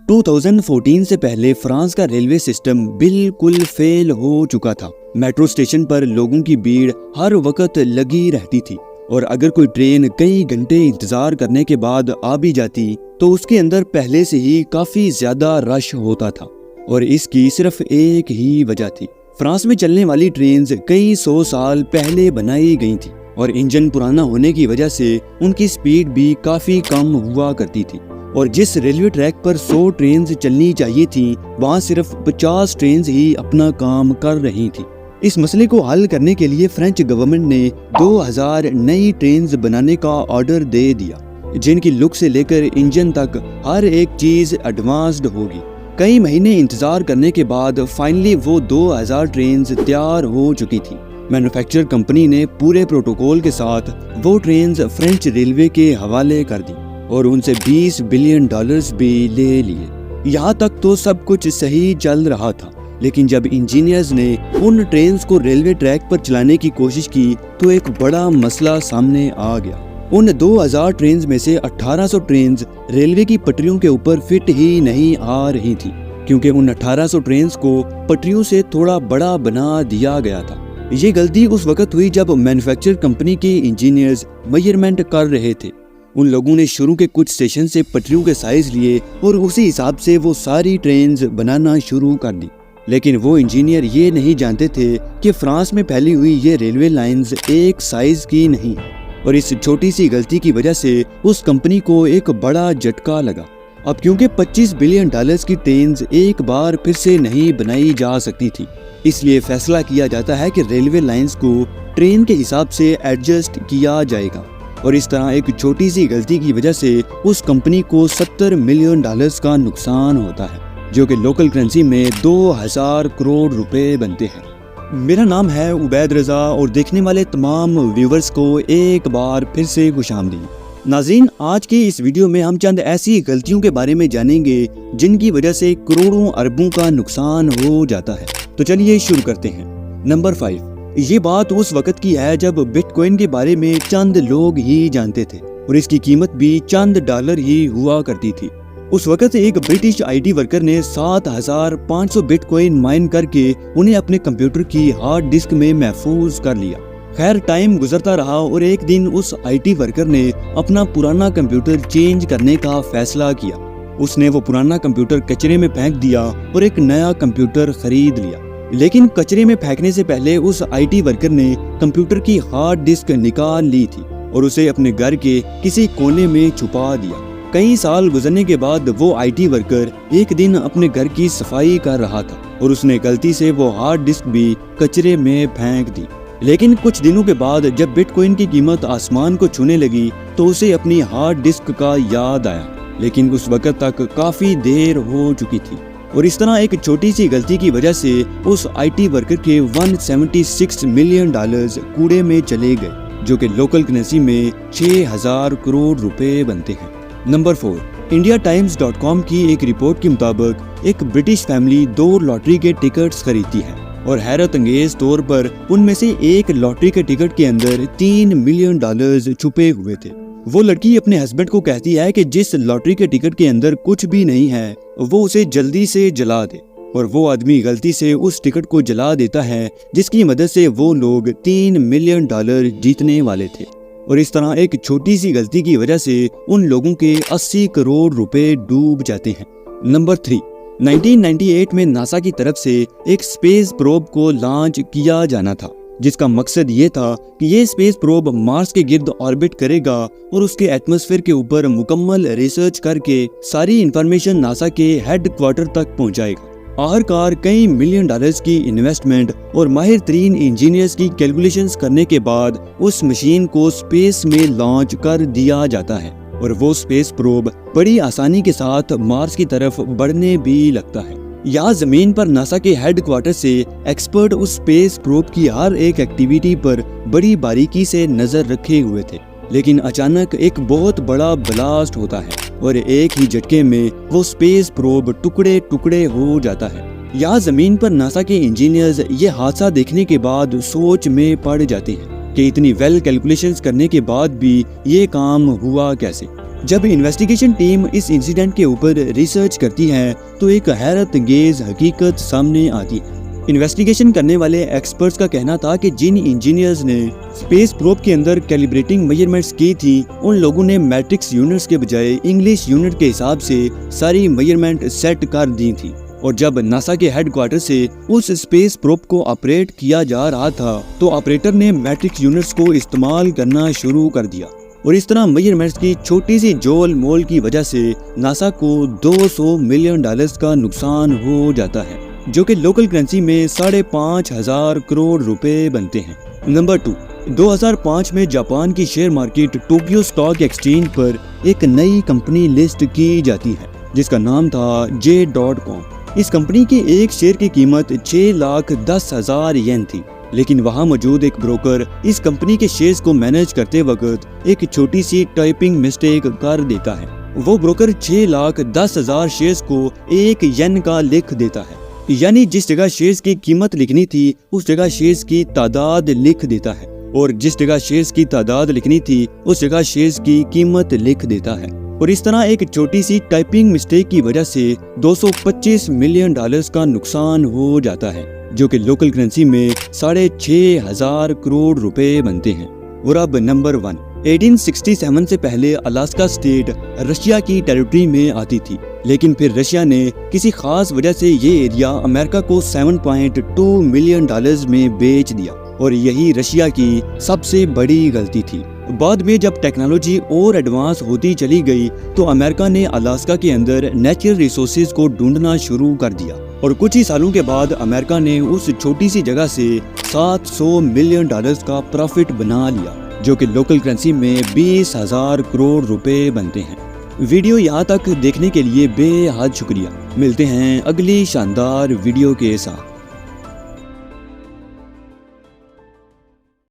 2014 से पहले फ्रांस का रेलवे सिस्टम बिल्कुल फेल हो चुका था। मेट्रो स्टेशन पर लोगों की भीड़ हर वक्त लगी रहती थी और अगर कोई ट्रेन कई घंटे इंतजार करने के बाद आ भी जाती तो उसके अंदर पहले से ही काफी ज्यादा रश होता था। और इसकी सिर्फ एक ही वजह थी, फ्रांस में चलने वाली ट्रेन कई 100 साल पहले बनाई गई थी और इंजन पुराना होने की वजह से उनकी स्पीड भी काफी कम हुआ करती थी। और जिस रेलवे ट्रैक पर 100 ट्रेन चलनी चाहिए थी, वहाँ सिर्फ 50 ट्रेन ही अपना काम कर रही थी। इस मसले को हल करने के लिए फ्रेंच गवर्नमेंट ने 2000 नई ट्रेन बनाने का ऑर्डर दे दिया, जिनकी लुक से लेकर इंजन तक हर एक चीज एडवांस्ड होगी। कई महीने इंतजार करने के बाद फाइनली वो 2000 ट्रेन तैयार हो चुकी थी। मैन्युफैक्चरर कंपनी ने पूरे प्रोटोकॉल के साथ वो ट्रेन फ्रेंच रेलवे के हवाले कर दी और उनसे $20 बिलियन भी ले लिए। यहाँ तक तो सब कुछ सही चल रहा था, लेकिन जब इंजीनियर्स ने उन ट्रेन्स को रेलवे ट्रैक पर चलाने की कोशिश की तो एक बड़ा मसला सामने आ गया। उन 2000 ट्रेन्स में से 1800 ट्रेन्स रेलवे की पटरियों के ऊपर फिट ही नहीं आ रही थी, क्योंकि उन 1800 ट्रेन्स को पटरियों से थोड़ा बड़ा बना दिया गया था। ये गलती उस वक्त हुई जब मैन्युफैक्चरर कंपनी के इंजीनियर्स मेजरमेंट कर रहे थे। उन लोगों ने शुरू के कुछ स्टेशन से पटरियों के साइज लिए और उसी हिसाब से वो सारी ट्रेन बनाना शुरू कर दी। लेकिन वो इंजीनियर ये नहीं जानते थे कि फ्रांस में फैली हुई ये रेलवे लाइंस एक साइज की नहीं, और इस छोटी सी गलती की वजह से उस कंपनी को एक बड़ा झटका लगा। अब क्योंकि $25 बिलियन की ट्रेन एक बार फिर से नहीं बनाई जा सकती थी, इसलिए फैसला किया जाता है कि रेलवे लाइंस को ट्रेन के हिसाब से एडजस्ट किया जाएगा। और इस तरह एक छोटी सी गलती की वजह से उस कंपनी को $70 मिलियन का नुकसान होता है, जो कि लोकल करेंसी में 2000 करोड़ रुपए बनते हैं। मेरा नाम है उबैद रजा और देखने वाले तमाम व्यूवर्स को एक बार फिर से खुशामदीद। नाज़रीन, आज की इस वीडियो में हम चंद ऐसी गलतियों के बारे में जानेंगे जिनकी वजह से करोड़ों अरबों का नुकसान हो जाता है। तो चलिए शुरू करते हैं। नंबर 5, ये बात उस वक्त की है जब बिटकॉइन के बारे में चंद लोग ही जानते थे और इसकी कीमत भी चंद $1 ही हुआ करती थी। उस वक्त एक ब्रिटिश आईटी वर्कर ने 7500 बिटकॉइन माइन करके उन्हें अपने कंप्यूटर की हार्ड डिस्क में महफूज कर लिया। खैर, टाइम गुजरता रहा और एक दिन उस आईटी वर्कर ने अपना पुराना कंप्यूटर चेंज करने का फैसला किया। उसने वो पुराना कंप्यूटर कचरे में फेंक दिया और एक नया कंप्यूटर खरीद लिया। लेकिन कचरे में फेंकने से पहले उस आईटी वर्कर ने कंप्यूटर की हार्ड डिस्क निकाल ली थी और उसे अपने घर के किसी कोने में छुपा दिया। कई साल गुजरने के बाद वो आईटी वर्कर एक दिन अपने घर की सफाई कर रहा था और उसने गलती से वो हार्ड डिस्क भी कचरे में फेंक दी। लेकिन कुछ दिनों के बाद जब बिटकॉइन की कीमत आसमान को छूने लगी तो उसे अपनी हार्ड डिस्क का याद आया, लेकिन उस वक्त तक काफी देर हो चुकी थी। और इस तरह एक छोटी सी गलती की वजह से उस आईटी वर्कर के $176 मिलियन कूड़े में चले गए, जो कि लोकल करेंसी में 6000 करोड़ रुपए बनते हैं। नंबर 4, IndiaTimes.com की एक रिपोर्ट के मुताबिक एक ब्रिटिश फैमिली 2 लॉटरी के टिकट्स खरीदती है और हैरत अंगेज तौर पर उनमें से एक लॉटरी के टिकट के अंदर $3 मिलियन छुपे हुए थे। वो लड़की अपने हस्बैंड को कहती है कि जिस लॉटरी के टिकट के अंदर कुछ भी नहीं है वो उसे जल्दी से जला दे, और वो आदमी गलती से उस टिकट को जला देता है, जिसकी मदद से वो लोग $3 मिलियन जीतने वाले थे। और इस तरह एक छोटी सी गलती की वजह से उन लोगों के 80 करोड़ रुपए डूब जाते हैं। नंबर 3, 1998 में नासा की तरफ से एक स्पेस प्रोब को लॉन्च किया जाना था, जिसका मकसद ये था कि ये स्पेस प्रोब मार्स के गिर्द ऑर्बिट करेगा और उसके एटमॉस्फेयर के ऊपर मुकम्मल रिसर्च करके सारी इंफॉर्मेशन नासा के हेडक्वार्टर तक पहुंचाएगा। आखिरकार कई $1 मिलियन की इन्वेस्टमेंट और माहिर तरीन इंजीनियर्स की कैलकुलेशंस करने के बाद उस मशीन को स्पेस में लॉन्च कर दिया जाता है और वो स्पेस प्रोब बड़ी आसानी के साथ मार्स की तरफ बढ़ने भी लगता है। यहाँ जमीन पर नासा के हेडक्वार्टर से एक्सपर्ट उस स्पेस प्रोब की हर एक एक्टिविटी पर बड़ी बारीकी से नजर रखे हुए थे, लेकिन अचानक एक बहुत बड़ा ब्लास्ट होता है और एक ही झटके में वो स्पेस प्रोब टुकड़े टुकड़े हो जाता है। यहाँ जमीन पर नासा के इंजीनियर्स ये हादसा देखने के बाद सोच में पड़ जाते हैं कि इतनी वेल कैलकुलेशंस करने के बाद भी ये काम हुआ कैसे। जब इन्वेस्टिगेशन टीम इस इंसिडेंट के ऊपर रिसर्च करती है तो एक हैरत अंगेज हकीकत सामने आती है। इन्वेस्टिगेशन करने वाले एक्सपर्ट्स का कहना था कि जिन इंजीनियर्स ने स्पेस प्रोब के अंदर कैलिब्रेटिंग मेजरमेंट्स की थी, उन लोगों ने मैट्रिक्स यूनिट्स के बजाय इंग्लिश यूनिट के हिसाब से सारी मेजरमेंट सेट कर दी थी। और जब नासा के हेडक्वार्टर से उस स्पेस प्रोब को ऑपरेट किया जा रहा था तो ऑपरेटर ने मैट्रिक्स यूनिट्स को इस्तेमाल करना शुरू कर दिया और इस तरह मेजरमेंट्स की छोटी सी जोल मोल की वजह से नासा को $200 मिलियन का नुकसान हो जाता है, जो कि लोकल करेंसी में 5,500 करोड़ रुपए बनते हैं। नंबर 2, 2005 में जापान की share market Tokyo stock exchange पर एक नई कंपनी लिस्ट की जाती है जिसका नाम था J.com। इस कंपनी के एक शेयर की कीमत 6,10,000 येन थी, लेकिन वहां मौजूद एक ब्रोकर इस कंपनी के शेयर्स को मैनेज करते वक्त एक छोटी सी टाइपिंग मिस्टेक कर देता है। वो ब्रोकर 6,10,000 शेयर्स को 1 येन का लिख देता है, यानी जिस जगह शेयर्स की कीमत लिखनी थी उस जगह शेयर्स की तादाद लिख देता है, और जिस जगह शेयर्स की तादाद लिखनी थी उस जगह शेयर्स की कीमत लिख देता है। और इस तरह एक छोटी सी टाइपिंग मिस्टेक की वजह से $225 मिलियन का नुकसान हो जाता है, जो कि लोकल करेंसी में 6,500 करोड़ रुपए बनते हैं। और अब नंबर 1, 1867 से पहले अलास्का स्टेट रशिया की टेरिटरी में आती थी, लेकिन फिर रशिया ने किसी खास वजह से ये एरिया अमेरिका को $7.2 मिलियन में बेच दिया, और यही रशिया की सबसे बड़ी गलती थी। बाद में जब टेक्नोलॉजी और एडवांस होती चली गई तो अमेरिका ने अलास्का के अंदर नेचुरल रिसोर्सेज को ढूंढना शुरू कर दिया, और कुछ ही सालों के बाद अमेरिका ने उस छोटी सी जगह से $700 मिलियन का प्रॉफिट बना लिया, जो कि लोकल करेंसी में 20,000 करोड़ रुपए बनते हैं। वीडियो यहाँ तक देखने के लिए बेहद शुक्रिया। मिलते हैं अगली शानदार वीडियो के साथ।